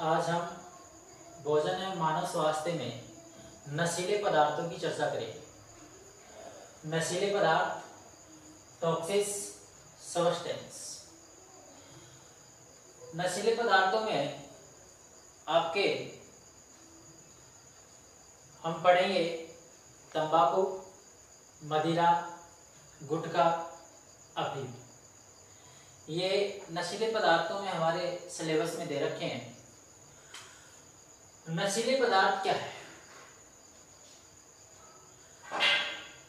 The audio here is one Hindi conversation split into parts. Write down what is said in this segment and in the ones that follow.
आज हम भोजन एवं मानव स्वास्थ्य में नशीले पदार्थों की चर्चा करेंगे। नशीले पदार्थ, टॉक्सिक सब्सटेंस। नशीले पदार्थों में आपके हम पढ़ेंगे तंबाकू, मदिरा, गुटखा, अफीम। ये नशीले पदार्थों में हमारे सिलेबस में दे रखे हैं। नशीले पदार्थ क्या है?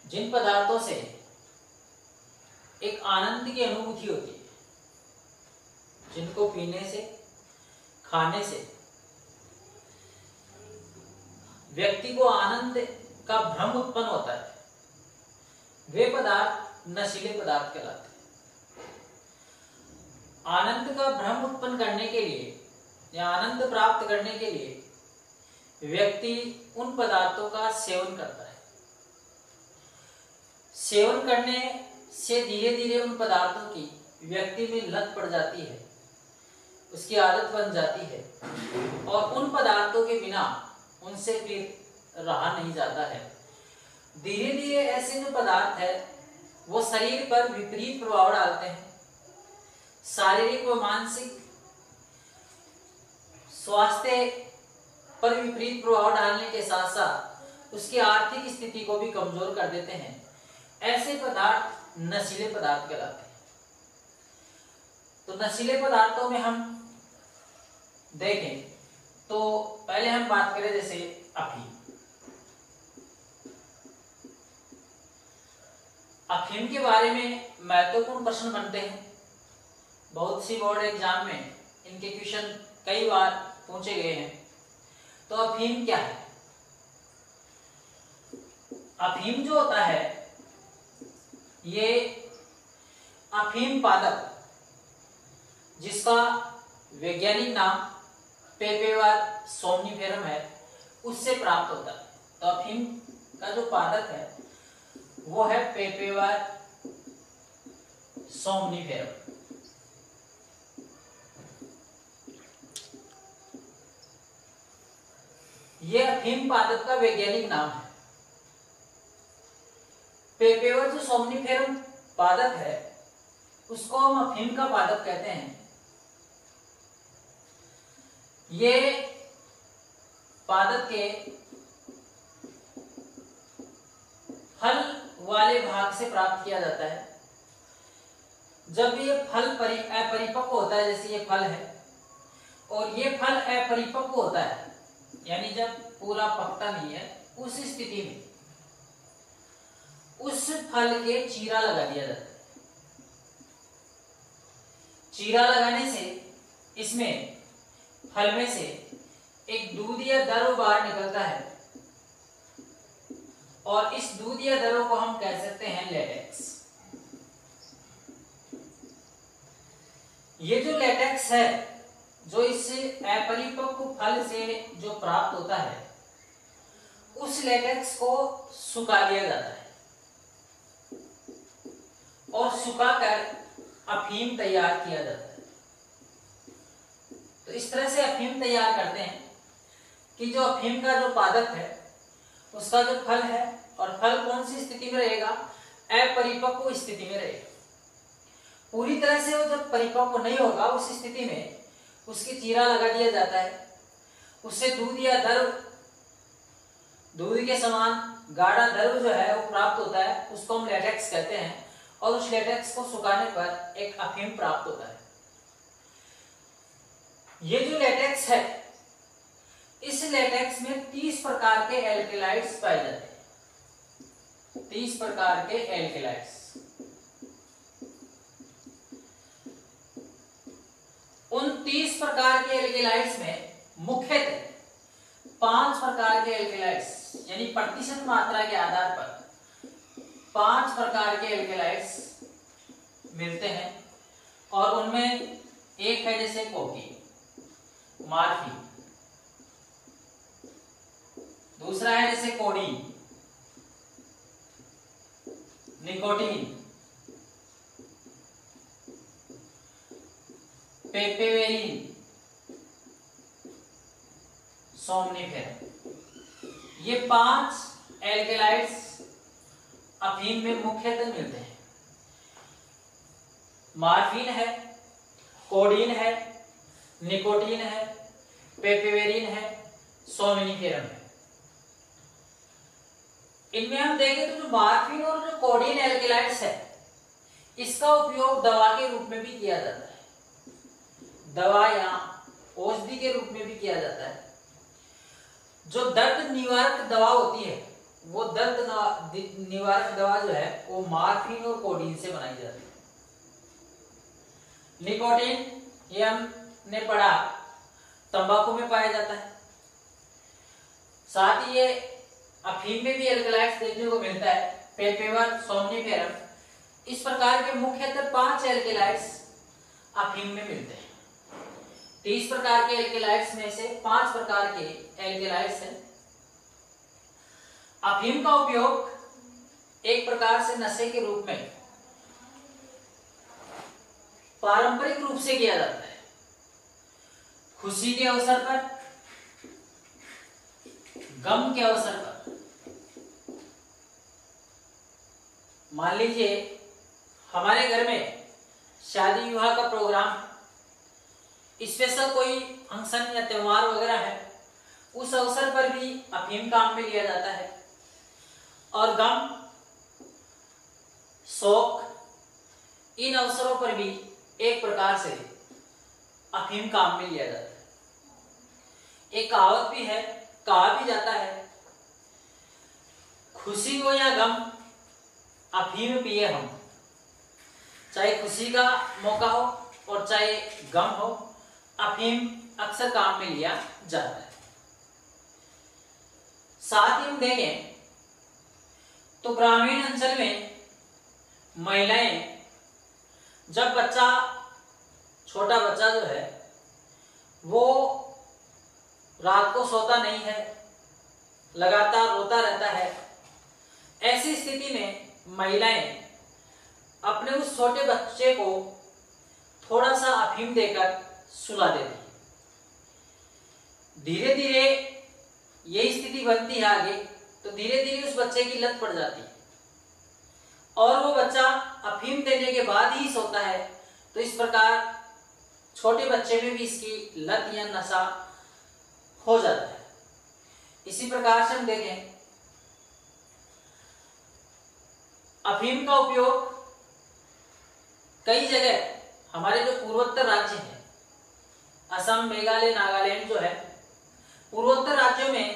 जिन पदार्थों से एक आनंद की अनुभूति होती है, जिनको पीने से, खाने से व्यक्ति को आनंद का भ्रम उत्पन्न होता है, वे पदार्थ नशीले पदार्थ कहलाते हैं। आनंद का भ्रम उत्पन्न करने के लिए या आनंद प्राप्त करने के लिए व्यक्ति उन पदार्थों का सेवन करता है। सेवन करने से धीरे धीरे उन पदार्थों की व्यक्ति में लत पड़ जाती है, उसकी आदत बन जाती है और उन पदार्थों के बिना उनसे फिर रहा नहीं जाता है। धीरे धीरे ऐसे जो पदार्थ है वो शरीर पर विपरीत प्रभाव डालते हैं। शारीरिक व मानसिक स्वास्थ्य पर विपरीत प्रभाव डालने के साथ साथ उसकी आर्थिक स्थिति को भी कमजोर कर देते हैं। ऐसे पदार्थ नशीले पदार्थ कहलाते हैं। तो नशीले पदार्थों में हम देखें तो पहले हम बात करें जैसे अफीम। अफीम के बारे में महत्वपूर्ण प्रश्न बनते हैं। बहुत सी बोर्ड एग्जाम में इनके क्वेश्चन कई बार पूछे गए हैं। तो अफीम क्या है? अफीम जो होता है ये अफीम पादप, जिसका वैज्ञानिक नाम पेपेवर सोमनिफेरम है, उससे प्राप्त होता है। तो अफीम का जो पादप है वो है पेपेवर सोमनिफेरम। ये अफीम पादप का वैज्ञानिक नाम है। पेपेवर जो सोमनिफेरम पादप है उसको हम अफीम का पादप कहते हैं। ये पादप के फल वाले भाग से प्राप्त किया जाता है। जब ये फल अपरिपक्व होता है, जैसे ये फल है और ये फल अपरिपक्व होता है, यानी जब पूरा पकता नहीं है, उस स्थिति में उस फल के चीरा लगा दिया जाता है। चीरा लगाने से इसमें फल में से एक दूध या द्रव बाहर निकलता है और इस दूध या द्रव को हम कह सकते हैं लेटेक्स। ये जो लेटेक्स है जो इस अपरिपक्व फल से जो प्राप्त होता है, उस लेटेक्स को सुखा लिया जाता है और सुखाकर अफीम तैयार किया जाता है। तो इस तरह से अफीम तैयार करते हैं कि जो अफीम का जो पादप है उसका जो फल है, और फल कौन सी स्थिति में रहेगा? अपरिपक्व स्थिति में रहेगा। पूरी तरह से वो जब परिपक्व नहीं होगा, उस स्थिति में उसकी चीरा लगा दिया जाता है। उससे दूध या द्रव, दूध के समान गाढ़ा द्रव जो है वो प्राप्त होता है, उसको हम लेटेक्स कहते हैं। और उस लेटेक्स को सुखाने पर एक अफीम प्राप्त होता है। ये जो लेटेक्स है, इस लेटेक्स में 30 प्रकार के एल्केलाइड्स पाए जाते हैं। 30 प्रकार के एल्केलाइड्स। उन 30 प्रकार के एल्केलाइड्स में मुख्यतः 5 प्रकार के एल्केलाइड्स, यानी प्रतिशत मात्रा के आधार पर 5 प्रकार के एल्केलाइड्स मिलते हैं। और उनमें एक है जैसे कोकीन, मार्फिन। दूसरा है जैसे कोडीन, निकोटीन, पेपेवेरिन, सोमनिफेरम। ये 5 एल्केलाइड्स अफीम में मुख्यतः मिलते हैं। मार्फिन है, कोडीन है, निकोटीन है, पेपिवेरिन है, सोमनिफेरम है। इनमें हम देखें तो जो मार्फिन और जो कोडीन एल्केलाइड्स है, इसका उपयोग दवा के रूप में भी किया जाता है। दवा या औषधि के रूप में भी किया जाता है। जो दर्द निवारक दवा होती है, वो दर्द निवारक दवा जो है वो मार्फिन और कोडीन से बनाई जाती है। निकोटीन, ये हमने पढ़ा, तंबाकू में पाया जाता है। साथ ही ये अफीम में भी एल्कलाइड्स देखने को मिलता है, पेपेवर, सोमनिफेरम। इस प्रकार के मुख्यतः 5 एल्केलाइड्स अफीम में मिलते हैं। 30 प्रकार के एल्केलाइड्स में से 5 प्रकार के एल्केलाइड्स हैं। अफीम का उपयोग एक प्रकार से नशे के रूप में पारंपरिक रूप से किया जाता है। खुशी के अवसर पर, गम के अवसर पर। मान लीजिए हमारे घर में शादी विवाह का प्रोग्राम, स्पेशल कोई फंक्शन या त्योहार वगैरह है, उस अवसर पर भी अफीम काम में लिया जाता है। और गम, शोक, इन अवसरों पर भी एक प्रकार से अफीम काम में लिया जाता है। एक कहावत भी है, कहा भी जाता है, खुशी हो या गम अफीम पिए हम। चाहे खुशी का मौका हो और चाहे गम हो, अफीम अक्सर काम में लिया जाता है। साथ ही हम देखें तो ग्रामीण अंचल में महिलाएं, जब बच्चा, छोटा बच्चा जो है वो रात को सोता नहीं है, लगातार रोता रहता है, ऐसी स्थिति में महिलाएं अपने उस छोटे बच्चे को थोड़ा सा अफीम देकर सुला देती है। धीरे धीरे यही स्थिति बनती है आगे, तो धीरे धीरे उस बच्चे की लत पड़ जाती है और वो बच्चा अफीम देने के बाद ही सोता है। तो इस प्रकार छोटे बच्चे में भी इसकी लत या नशा हो जाता है। इसी प्रकार से हम देखें, अफीम का उपयोग कई जगह, हमारे जो पूर्वोत्तर राज्य हैं, असम, मेघालय, नागालैंड जो है, पूर्वोत्तर राज्यों में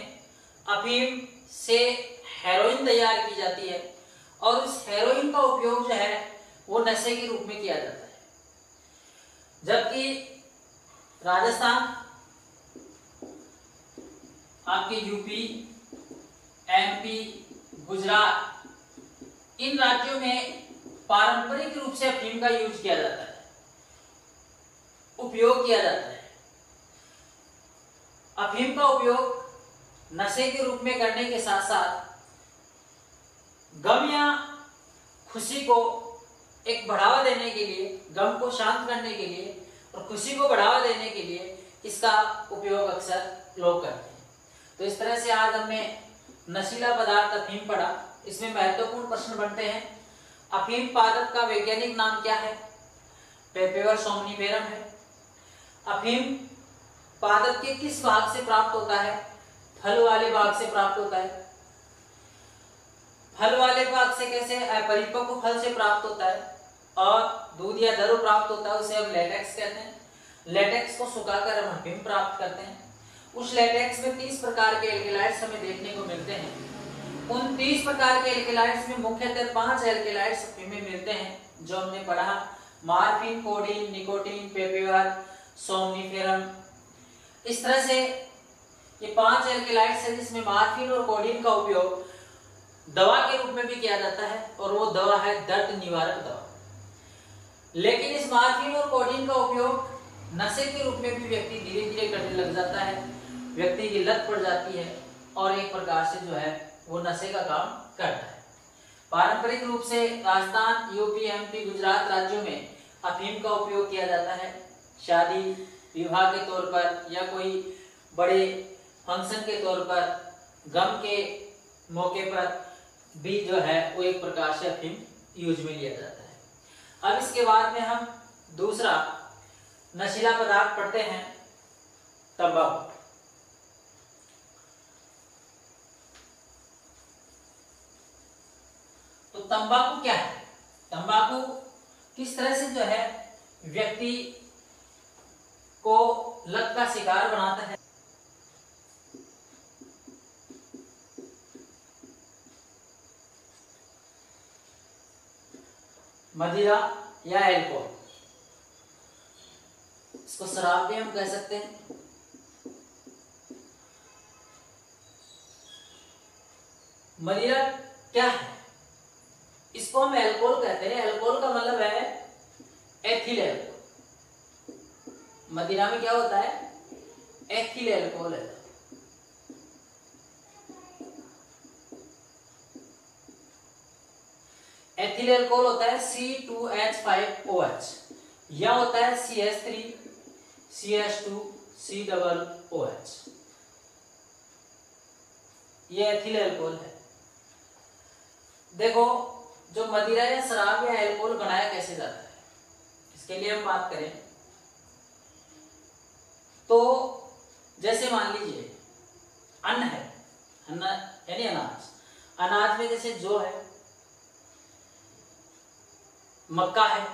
अफीम से हेरोइन तैयार की जाती है और उस हेरोइन का उपयोग जो है वो नशे के रूप में किया जाता है। जबकि राजस्थान, आपके यूपी, एमपी, गुजरात, इन राज्यों में पारंपरिक रूप से अफीम का यूज किया जाता है, उपयोग किया जाता है। अफीम का उपयोग नशे के रूप में करने के साथ साथ गम या खुशी को एक बढ़ावा देने के लिए, गम को शांत करने के लिए और खुशी को बढ़ावा देने के लिए इसका उपयोग अक्सर लोग करते हैं। तो इस तरह से आज हमने नशीला पदार्थ अफीम पढ़ा। इसमें महत्वपूर्ण प्रश्न बनते हैं, अफीम पादप का वैज्ञानिक नाम क्या है? पेपेवर सोमनिफेरम है। अफीम पादप के किस भाग से प्राप्त होता है? फल वाले भाग से प्राप्त होता है। फल वाले भाग से कैसे? अपरिपक्व फल से प्राप्त होता है और दूध या दरो प्राप्त होता है, उसे हम लेटेक्स कहते हैं। लेटेक्स को सुखाकर हम अफीम प्राप्त करते हैं। उस लेटेक्स में 30 प्रकार के एल्केलाइड्स हमें देखने को मिलते हैं। उन 30 प्रकार के एल्केलाइड्स में मुख्यतः 5 एल्केलाइड्स अफीम में मिलते हैं जो हमने पढ़ा, मार्फिन, कोडीन, निकोटीन, पेपेवर, सोमनिफेरम। इस तरह से ये 5 एल्केलाइड्स हैं जिसमें मार्फिन और कोडीन का उपयोग दवा के रूप में भी किया जाता है और वो दवा है दर्द निवारक दवा। लेकिन इस मार्फिन और कोडीन का उपयोग नशे के रूप में भी व्यक्ति धीरे धीरे करने लग जाता है, व्यक्ति की लत पड़ जाती है और एक प्रकार से जो है वो नशे का काम करता है। पारंपरिक रूप से राजस्थान, यूपी, एमपी, गुजरात राज्यों में अफीम का उपयोग किया जाता है शादी विवाह के तौर पर या कोई बड़े फंक्शन के तौर पर, गम के मौके पर भी जो है वो एक प्रकार से अफीम यूज में लिया जाता है। अब इसके बाद में हम दूसरा नशीला पदार्थ पढ़ते हैं, तंबाकू। तो तंबाकू क्या है? तंबाकू किस तरह से जो है व्यक्ति को लत का शिकार बनाता है? मदिरा या अल्कोहल, इसको शराब भी हम कह सकते हैं। मदिरा क्या है? इसको हम अल्कोहल कहते हैं। अल्कोहल का मतलब है एथिल अल्कोहल। मदिरा में क्या होता है? एथिल अल्कोहल है। एथिल अल्कोहल होता है C2H5OH, या होता है CH3CH2COOH। ये एथिल अल्कोहल है। देखो, जो मदिरा या शराब या अल्कोहल बनाया कैसे जाता है, इसके लिए हम बात करें तो जैसे मान लीजिए अन्न है, अन्न यानी अनाज। अनाज में जैसे जौ है, मक्का है,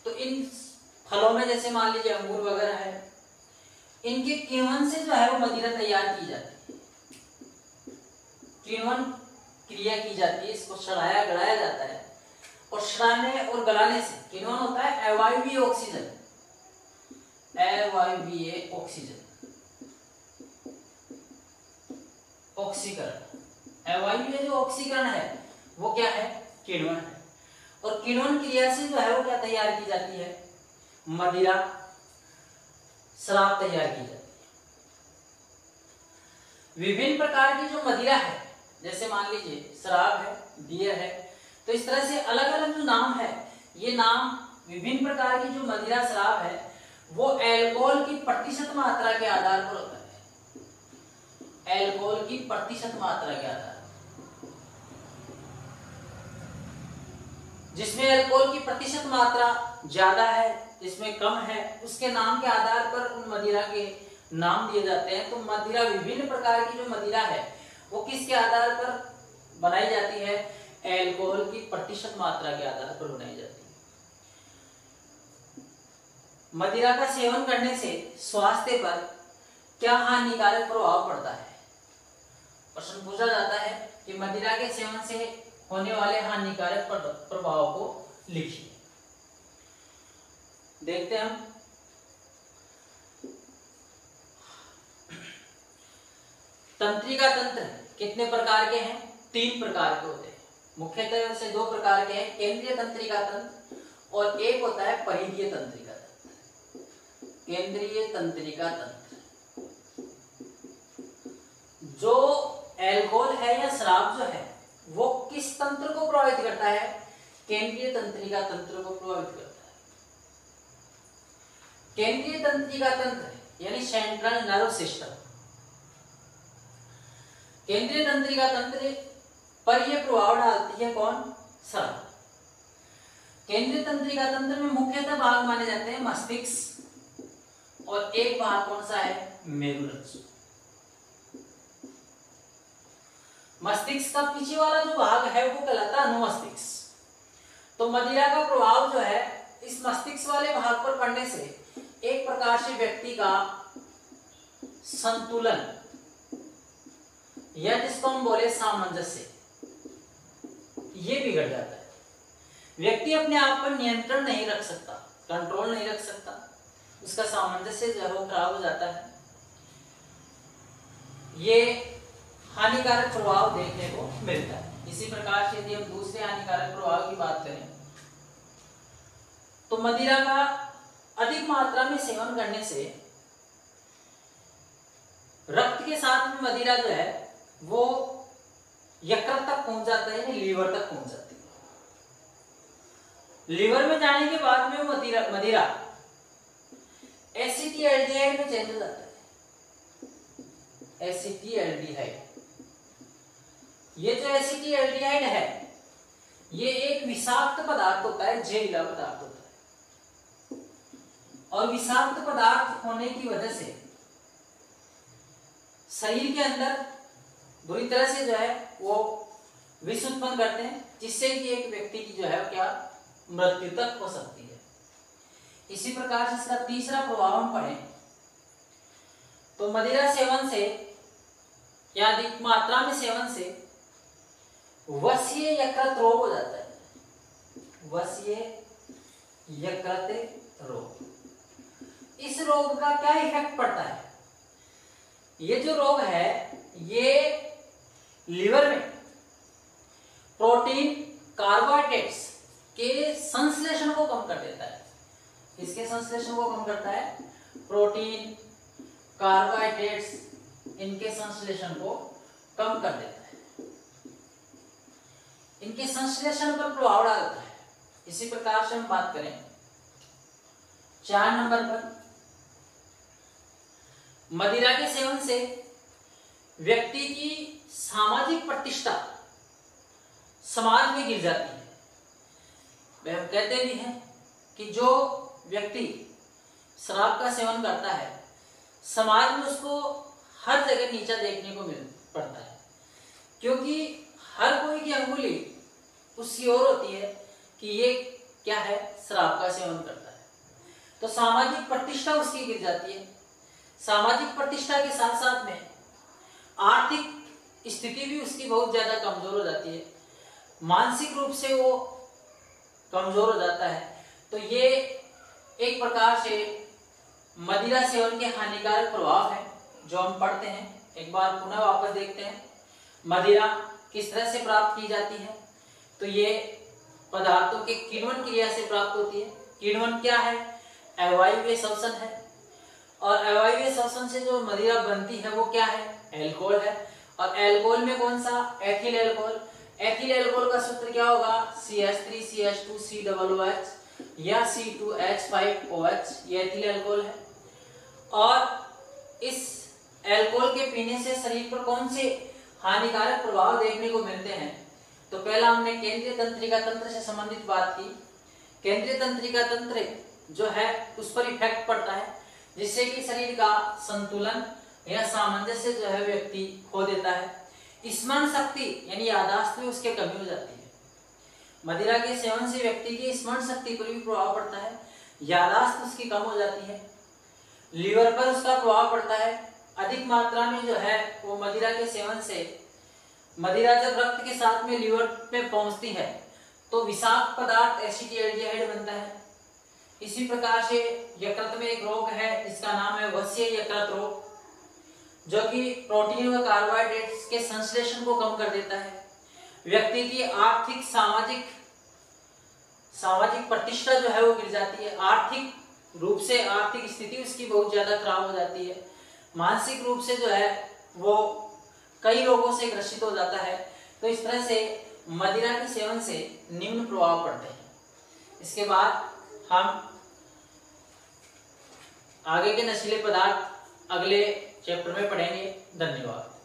तो इन फलों में जैसे मान लीजिए अंगूर वगैरह है, इनके किण्वन से जो है वो मदिरा तैयार की जाती है। किण्वन क्रिया की जाती है, इसको सड़ाया गलाया जाता है, और सड़ाने और गलाने से किण्वन होता है अवायवीय ऑक्सीजन, अवायवीय ऑक्सीजन, ऑक्सीकरण। अवायवीय जो ऑक्सीकरण है वो क्या है? किण्वन है। और किण्वन क्रिया से जो है वो क्या तैयार की जाती है? मदिरा, शराब तैयार की जाती है। विभिन्न प्रकार की जो मदिरा है, जैसे मान लीजिए शराब है, बियर है, तो इस तरह से अलग अलग जो नाम है, ये नाम विभिन्न प्रकार की जो मदिरा शराब है वो अल्कोहल की प्रतिशत मात्रा के आधार पर होता है। अल्कोहल की प्रतिशत मात्रा के आधार, जिसमें अल्कोहल की प्रतिशत मात्रा ज्यादा है, जिसमें कम है, उसके नाम के आधार पर उन मदिरा के नाम दिए जाते हैं। तो मदिरा, विभिन्न प्रकार की जो मदिरा है वो किसके आधार पर बनाई जाती है? अल्कोहल की प्रतिशत मात्रा के आधार पर बनाई जाती है। मदिरा का सेवन करने से स्वास्थ्य पर क्या हानिकारक प्रभाव पड़ता है? प्रश्न पूछा जाता है कि मदिरा के सेवन से होने वाले हानिकारक प्रभाव को लिखिए। देखते हैं हम। तंत्रिका तंत्र कितने प्रकार के हैं? 3 प्रकार के होते हैं। मुख्यतः से 2 प्रकार के हैं, केंद्रीय तंत्रिका तंत्र और एक होता है परिधीय तंत्रिका तंत्र। केंद्रीय तंत्रिका तंत्र, जो अल्कोहल है या शराब जो है वो किस तंत्र को प्रभावित करता है? केंद्रीय तंत्रिका तंत्र को प्रभावित करता है। केंद्रीय तंत्रिका तंत्र यानी सेंट्रल नर्व सिस्टम, केंद्रीय तंत्रिका तंत्र पर यह प्रभाव डालती है कौन? शराब। केंद्रीय तंत्रिका तंत्र में मुख्यतः भाग माने जाते हैं मस्तिष्क, और एक भाग कौन सा है? मेरुरज्जु। मस्तिष्क का पीछे वाला जो भाग है वो कहलाता है अनुमस्तिष्क। तो मदिरा का प्रभाव जो है इस मस्तिष्क वाले भाग पर पड़ने से एक प्रकार से व्यक्ति का संतुलन, या जिसको हम बोले सामंजस्य, ये बिगड़ जाता है। व्यक्ति अपने आप पर नियंत्रण नहीं रख सकता, कंट्रोल नहीं रख सकता, उसका सामंजस्य जो है वो खराब हो जाता है। ये हानिकारक प्रभाव देखने को मिलता है। इसी प्रकार से यदि हम दूसरे हानिकारक प्रभाव की बात करें तो मदिरा का अधिक मात्रा में सेवन करने से रक्त के साथ में मदिरा जो है वो यकृत तक पहुंच जाता है, यानी लीवर तक पहुंच जाती है। लीवर में जाने के बाद में मदिरा एसिटिल्डिहाइड में चेंज हो जाता है। एसिटिल्डिहाइड। ये जो एसिटिल्डिहाइड है ये एक विषाक्त पदार्थ होता है, जहरीला पदार्थ होता है, और विषाक्त पदार्थ होने की वजह से शरीर के अंदर बुरी तरह से जो है वो विष उत्पन्न करते हैं, जिससे कि एक व्यक्ति की जो है क्या मृत्यु तक हो सकती है। इसी प्रकार से इसका तीसरा प्रभाव हम पढ़ें तो मदिरा सेवन से या अधिक मात्रा में सेवन से वसीय यकृत रोग हो जाता है। वसीय यकृत रोग, इस रोग का क्या इफेक्ट पड़ता है? ये जो रोग है ये लिवर में प्रोटीन कार्बोहाइड्रेट्स के संश्लेषण को कम कर देता है। इसके संश्लेषण को कम करता है, प्रोटीन कार्बोहाइड्रेट्स इनके संश्लेषण को कम कर देता है, इनके संश्लेषण पर प्रभाव डालता है। इसी प्रकार से हम बात करें 4 नंबर पर, मदिरा के सेवन से व्यक्ति की सामाजिक प्रतिष्ठा समाज में गिर जाती है। हम कहते भी हैं कि जो व्यक्ति शराब का सेवन करता है समाज में उसको हर जगह नीचा देखने को मिल पड़ता है, क्योंकि हर कोई की अंगुली उसकी ओर होती है कि ये क्या है, शराब का सेवन करता है। तो सामाजिक प्रतिष्ठा उसकी गिर जाती है। सामाजिक प्रतिष्ठा के साथ साथ में आर्थिक स्थिति भी उसकी बहुत ज्यादा कमजोर हो जाती है, मानसिक रूप से वो कमजोर हो जाता है। तो ये एक प्रकार से मदिरा सेवन के हानिकारक प्रभाव है जो हम पढ़ते हैं। एक बार पुनः वापस देखते हैं मदिरा किस तरह से प्राप्त की जाती है। तो ये पदार्थों के किण्वन क्रिया से प्राप्त होती है। किण्वन क्या है? अवायवीय श्वसन है, और अवायवीय श्वसन से जो मदिरा बनती है वो क्या है? एल्कोहल है। और एल्कोहल में कौन सा? Ethyl alcohol. एथिल एल्कोहल का सूत्र क्या होगा? CH3CH2COOH या C2H5OH, ये एथिल एल्कोहल है। और इस एल्कोहल के पीने से शरीर पर कौन से हानिकारक प्रभाव देखने को मिलते हैं? तो पहला हमने केंद्रीय तंत्रिका तंत्र से संबंधित बात की। केंद्रीय तंत्रिका तंत्र जो है उस पर इफेक्ट पड़ता है, जिससे कि शरीर का संतुलन या सामंजस्य जो है व्यक्ति खो देता है। स्मरण शक्ति यानी याददाश्त में उसके कमी हो जाती है। मदिरा के सेवन से व्यक्ति की स्मरण शक्ति पर भी प्रभाव पड़ता है, याददाश्त उसकी कम हो जाती है। लीवर पर उसका प्रभाव पड़ता है। अधिक मात्रा में जो है वो मदिरा के सेवन से, मदिरा जब रक्त के साथ में लीवर में पहुंचती है तो विषाक्त पदार्थ एसिटिल्डिहाइड बनता है। इसी प्रकार से यकृत में एक रोग है जिसका नाम है वसीय यकृत रोग, जो कि प्रोटीन व कार्बोहाइड्रेट्स के संश्लेषण को कम कर देता है। व्यक्ति की आर्थिक सामाजिक प्रतिष्ठा जो है वो गिर जाती है। आर्थिक रूप से आर्थिक स्थिति उसकी बहुत ज्यादा खराब हो जाती है। मानसिक रूप से जो है वो कई रोगों से ग्रसित हो जाता है। तो इस तरह से मदिरा के सेवन से निम्न प्रभाव पड़ते हैं। इसके बाद हम आगे के नशीले पदार्थ अगले चैप्टर में पढ़ेंगे। धन्यवाद।